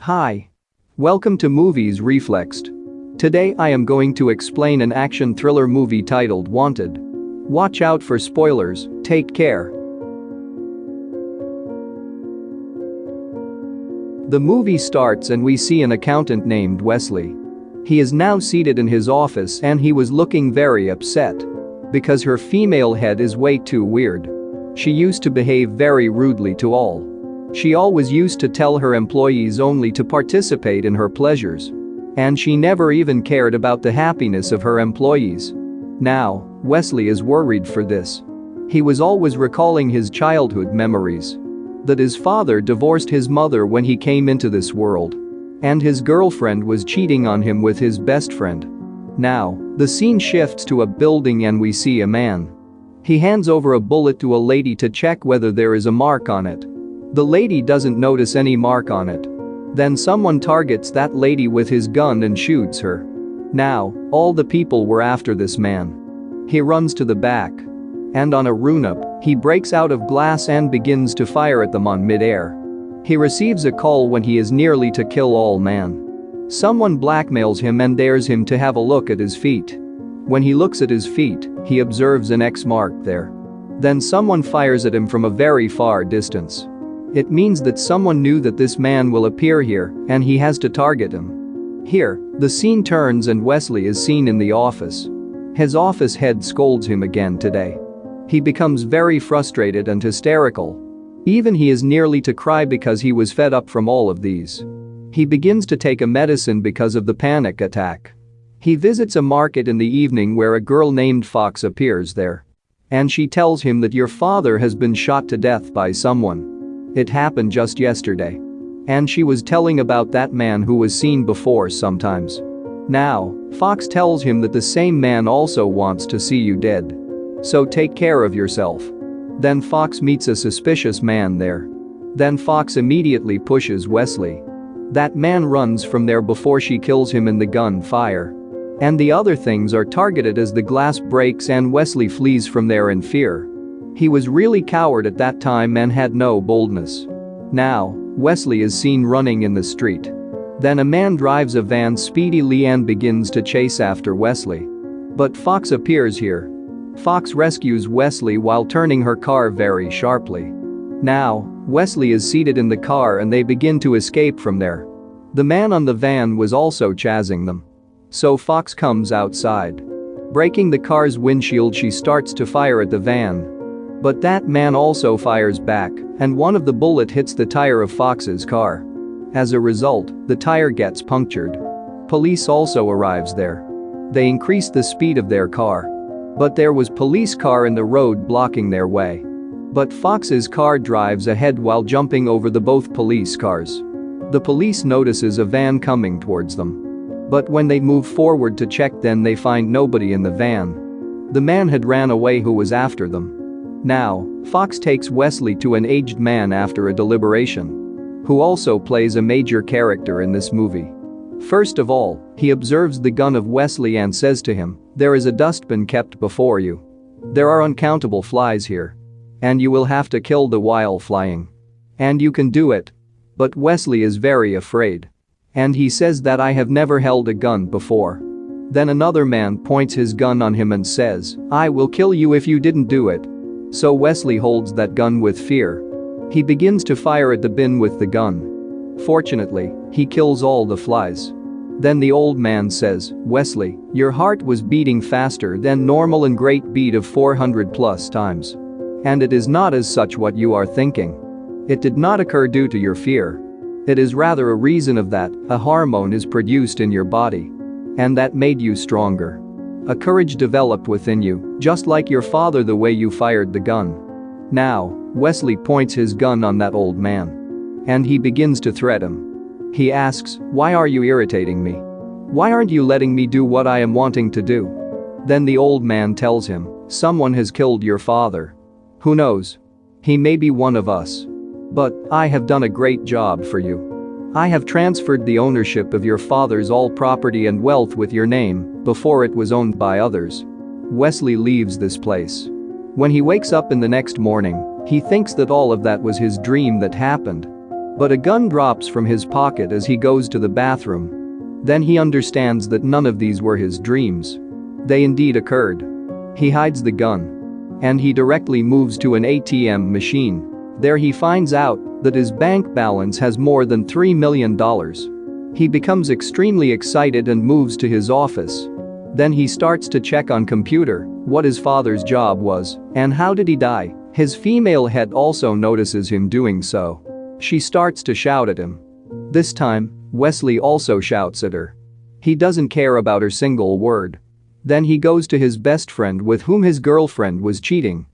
Hi. Welcome to Movies Reflexed. Today I am going to explain an action thriller movie titled Wanted. Watch out for spoilers, take care. The movie starts and we see an accountant named Wesley. He is now seated in his office and he was looking very upset. Because her female head is way too weird. She used to behave very rudely to all. She always used to tell her employees only to participate in her pleasures. And she never even cared about the happiness of her employees. Now, Wesley is worried for this. He was always recalling his childhood memories. That his father divorced his mother when he came into this world. And his girlfriend was cheating on him with his best friend. Now, the scene shifts to a building and we see a man. He hands over a bullet to a lady to check whether there is a mark on it. The lady doesn't notice any mark on it. Then someone targets that lady with his gun and shoots her. Now, all the people were after this man. He runs to the back. And on a run-up, he breaks out of glass and begins to fire at them on mid-air. He receives a call when he is nearly to kill all man. Someone blackmails him and dares him to have a look at his feet. When he looks at his feet, he observes an X mark there. Then someone fires at him from a very far distance. It means that someone knew that this man will appear here and he has to target him. Here, the scene turns and Wesley is seen in the office. His office head scolds him again today. He becomes very frustrated and hysterical. Even he is nearly to cry because he was fed up from all of these. He begins to take a medicine because of the panic attack. He visits a market in the evening where a girl named Fox appears there. And she tells him that your father has been shot to death by someone. It happened just yesterday. And she was telling about that man who was seen before sometimes. Now, Fox tells him that the same man also wants to see you dead. So take care of yourself. Then Fox meets a suspicious man there. Then Fox immediately pushes Wesley. That man runs from there before she kills him in the gunfire. And the other things are targeted as the glass breaks and Wesley flees from there in fear. He was really coward at that time and had no boldness. Now, Wesley is seen running in the street. Then a man drives a van speedily and begins to chase after Wesley. But Fox appears here. Fox rescues Wesley while turning her car very sharply. Now, Wesley is seated in the car and they begin to escape from there. The man on the van was also chasing them. So Fox comes outside. Breaking the car's windshield, she starts to fire at the van. But that man also fires back, and one of the bullets hits the tire of Fox's car. As a result, the tire gets punctured. Police also arrives there. They increase the speed of their car. But there was police car in the road blocking their way. But Fox's car drives ahead while jumping over the both police cars. The police notices a van coming towards them. But when they move forward to check, then they find nobody in the van. The man had ran away who was after them. Now, Fox takes Wesley to an aged man after a deliberation. Who also plays a major character in this movie. First of all, he observes the gun of Wesley and says to him, "There is a dustbin kept before you. There are uncountable flies here. And you will have to kill the while flying. And you can do it." But Wesley is very afraid. And he says that I have never held a gun before. Then another man points his gun on him and says, "I will kill you if you didn't do it." So Wesley holds that gun with fear. He begins to fire at the bin with the gun. Fortunately, he kills all the flies. Then the old man says, "Wesley, your heart was beating faster than normal and great beat of 400 plus times. And it is not as such what you are thinking. It did not occur due to your fear. It is rather a reason of that, a hormone is produced in your body. And that made you stronger. A courage developed within you, just like your father the way you fired the gun." Now, Wesley points his gun on that old man. And he begins to threaten him. He asks, "Why are you irritating me? Why aren't you letting me do what I am wanting to do?" Then the old man tells him, "Someone has killed your father. Who knows? He may be one of us. But I have done a great job for you. I have transferred the ownership of your father's all property and wealth with your name before it was owned by others." Wesley leaves this place. When he wakes up in the next morning, he thinks that all of that was his dream that happened. But a gun drops from his pocket as he goes to the bathroom. Then he understands that none of these were his dreams. They indeed occurred. He hides the gun. And he directly moves to an ATM machine. There he finds out that his bank balance has more than $3 million. He becomes extremely excited and moves to his office. Then he starts to check on computer what his father's job was and how did he die. His female head also notices him doing so. She starts to shout at him. This time, Wesley also shouts at her. He doesn't care about her single word. Then he goes to his best friend with whom his girlfriend was cheating.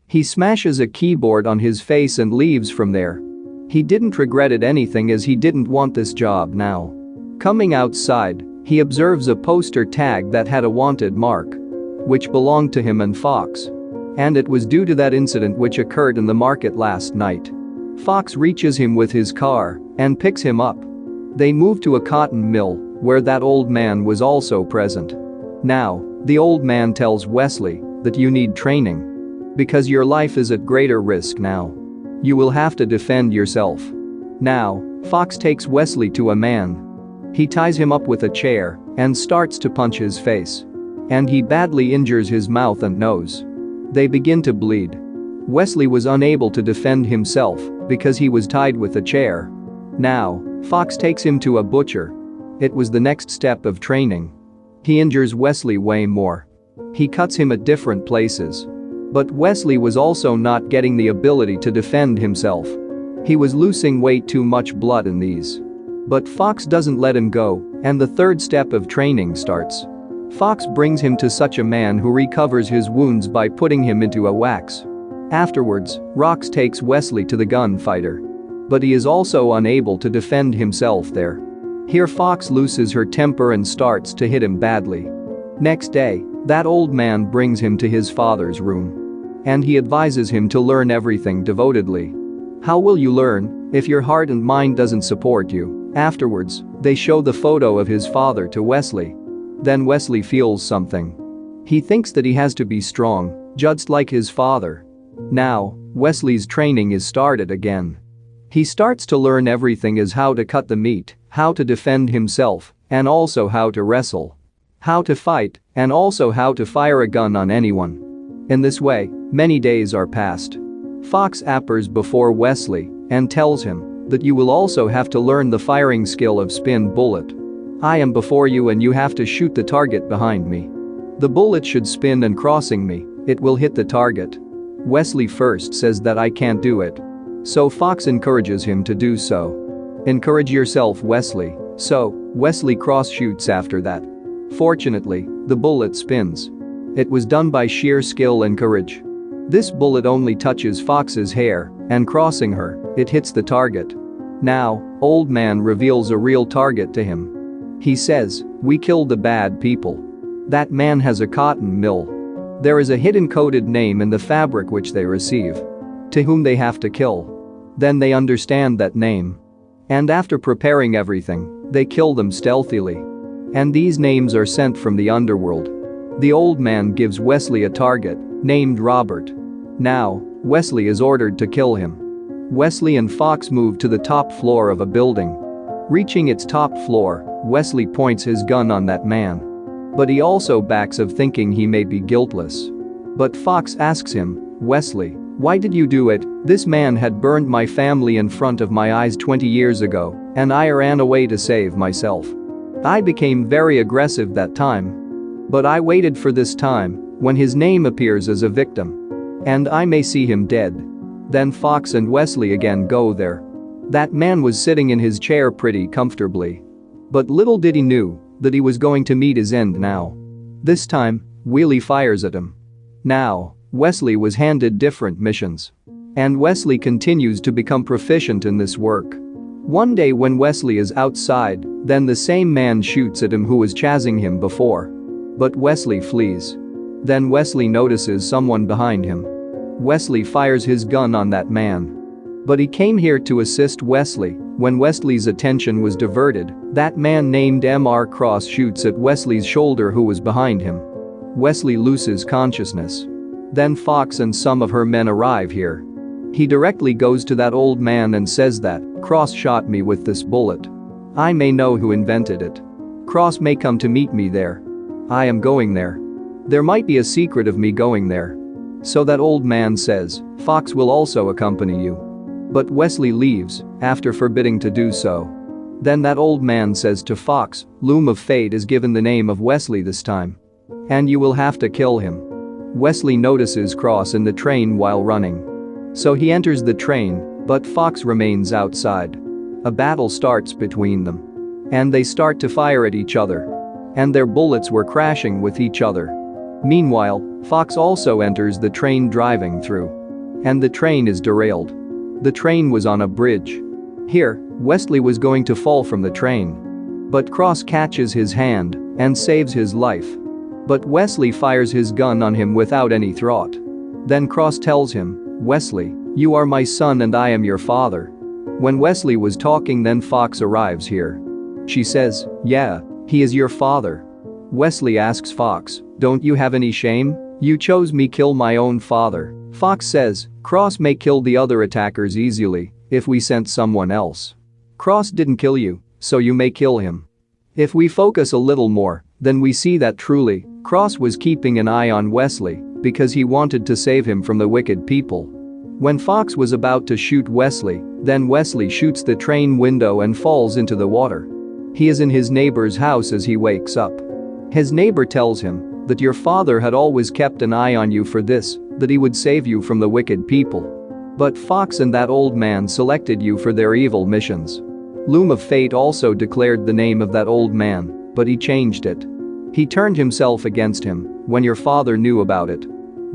He smashes a keyboard on his face and leaves from there. He didn't regret it anything as he didn't want this job now. Coming outside, he observes a poster tag that had a wanted mark, which belonged to him and Fox. And it was due to that incident which occurred in the market last night. Fox reaches him with his car and picks him up. They move to a cotton mill where that old man was also present. Now, the old man tells Wesley that you need training because your life is at greater risk now. You will have to defend yourself. Now, Fox takes Wesley to a man. He ties him up with a chair and starts to punch his face. And he badly injures his mouth and nose. They begin to bleed. Wesley was unable to defend himself because he was tied with a chair. Now, Fox takes him to a butcher. It was the next step of training. He injures Wesley way more. He cuts him at different places. But Wesley was also not getting the ability to defend himself. He was losing way too much blood in these. But Fox doesn't let him go, and the third step of training starts. Fox brings him to such a man who recovers his wounds by putting him into a wax. Afterwards, Rox takes Wesley to the gunfighter. But he is also unable to defend himself there. Here Fox loses her temper and starts to hit him badly. Next day, that old man brings him to his father's room. And he advises him to learn everything devotedly. How will you learn if your heart and mind doesn't support you? Afterwards, they show the photo of his father to Wesley. Then Wesley feels something. He thinks that he has to be strong, just like his father. Now, Wesley's training is started again. He starts to learn everything as how to cut the meat, how to defend himself, and also how to wrestle. How to fight, and also how to fire a gun on anyone. In this way, many days are passed. Fox appears before Wesley and tells him that you will also have to learn the firing skill of spin bullet. I am before you and you have to shoot the target behind me. The bullet should spin and crossing me, it will hit the target. Wesley first says that I can't do it. So Fox encourages him to do so. Encourage yourself, Wesley. So, Wesley cross shoots after that. Fortunately, the bullet spins. It was done by sheer skill and courage. This bullet only touches Fox's hair, and crossing her, it hits the target. Now, old man reveals a real target to him. He says, we killed the bad people. That man has a cotton mill. There is a hidden coded name in the fabric which they receive. To whom they have to kill. Then they understand that name. And after preparing everything, they kill them stealthily. And these names are sent from the underworld. The old man gives Wesley a target, named Robert. Now, Wesley is ordered to kill him. Wesley and Fox move to the top floor of a building. Reaching its top floor, Wesley points his gun on that man. But he also backs of thinking he may be guiltless. But Fox asks him, Wesley, why did you do it? This man had burned my family in front of my eyes 20 years ago, and I ran away to save myself. I became very aggressive that time. But I waited for this time, when his name appears as a victim. And I may see him dead. Then Fox and Wesley again go there. That man was sitting in his chair pretty comfortably. But little did he knew that he was going to meet his end now. This time, Wheelie fires at him. Now, Wesley was handed different missions. And Wesley continues to become proficient in this work. One day when Wesley is outside, then the same man shoots at him who was chasing him before. But Wesley flees. Then Wesley notices someone behind him. Wesley fires his gun on that man. But he came here to assist Wesley. When Wesley's attention was diverted, that man named Mr. Cross shoots at Wesley's shoulder who was behind him. Wesley loses consciousness. Then Fox and some of her men arrive here. He directly goes to that old man and says that Cross shot me with this bullet. I may know who invented it. Cross may come to meet me there. I am going there. There might be a secret of me going there. So that old man says, Fox will also accompany you. But Wesley leaves, after forbidding to do so. Then that old man says to Fox, Loom of Fate is given the name of Wesley this time. And you will have to kill him. Wesley notices Cross in the train while running. So he enters the train, but Fox remains outside. A battle starts between them. And they start to fire at each other. And their bullets were crashing with each other. Meanwhile, Fox also enters the train driving through. And the train is derailed. The train was on a bridge. Here, Wesley was going to fall from the train. But Cross catches his hand and saves his life. But Wesley fires his gun on him without any thought. Then Cross tells him, Wesley, you are my son and I am your father. When Wesley was talking, then Fox arrives here. She says, yeah, he is your father. Wesley asks Fox, don't you have any shame? You chose me kill my own father. Fox says, Cross may kill the other attackers easily if we sent someone else. Cross didn't kill you, so you may kill him. If we focus a little more, then we see that truly, Cross was keeping an eye on Wesley because he wanted to save him from the wicked people. When Fox was about to shoot Wesley, then Wesley shoots the train window and falls into the water. He is in his neighbor's house as he wakes up. His neighbor tells him that your father had always kept an eye on you for this, that he would save you from the wicked people. But Fox and that old man selected you for their evil missions. Loom of Fate also declared the name of that old man, but he changed it. He turned himself against him when your father knew about it.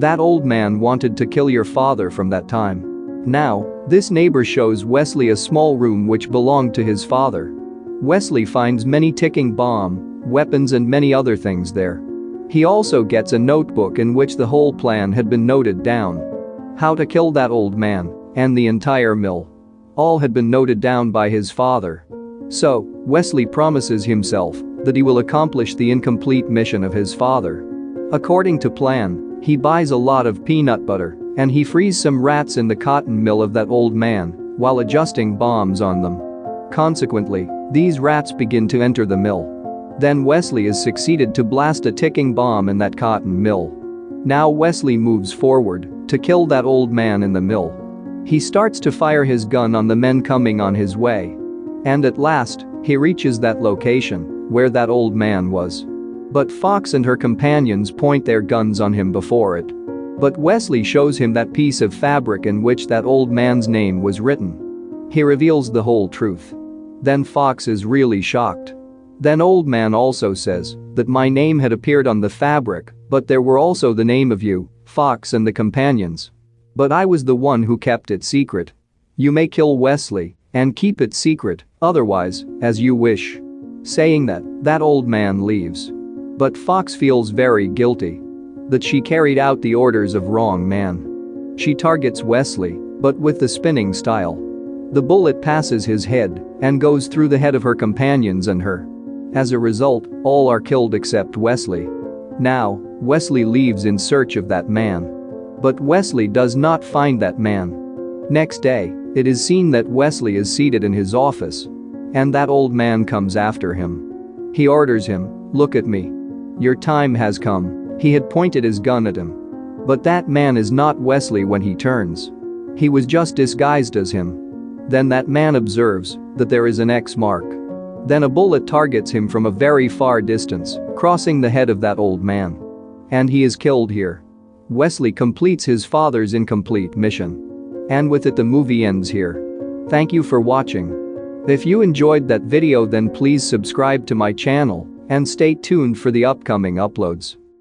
That old man wanted to kill your father from that time. Now, this neighbor shows Wesley a small room which belonged to his father. Wesley finds many ticking bomb, weapons and many other things there. He also gets a notebook in which the whole plan had been noted down. How to kill that old man and the entire mill. All had been noted down by his father. So, Wesley promises himself that he will accomplish the incomplete mission of his father. According to plan, he buys a lot of peanut butter and he frees some rats in the cotton mill of that old man while adjusting bombs on them. Consequently, these rats begin to enter the mill. Then Wesley is succeeded to blast a ticking bomb in that cotton mill. Now Wesley moves forward to kill that old man in the mill. He starts to fire his gun on the men coming on his way. And at last, he reaches that location where that old man was. But Fox and her companions point their guns on him before it. But Wesley shows him that piece of fabric in which that old man's name was written. He reveals the whole truth. Then Fox is really shocked. Then old man also says that my name had appeared on the fabric, but there were also the name of you, Fox and the companions. But I was the one who kept it secret. You may kill Wesley and keep it secret, otherwise, as you wish. Saying that, that old man leaves. But Fox feels very guilty that she carried out the orders of wrong man. She targets Wesley, but with the spinning style. The bullet passes his head and goes through the head of her companions and her. As a result, all are killed except Wesley. Now, Wesley leaves in search of that man. But Wesley does not find that man. Next day, it is seen that Wesley is seated in his office. And that old man comes after him. He orders him, look at me. Your time has come. He had pointed his gun at him. But that man is not Wesley when he turns. He was just disguised as him. Then that man observes that there is an X mark. Then a bullet targets him from a very far distance, crossing the head of that old man. And he is killed here. Wesley completes his father's incomplete mission. And with it the movie ends here. Thank you for watching. If you enjoyed that video then please subscribe to my channel and stay tuned for the upcoming uploads.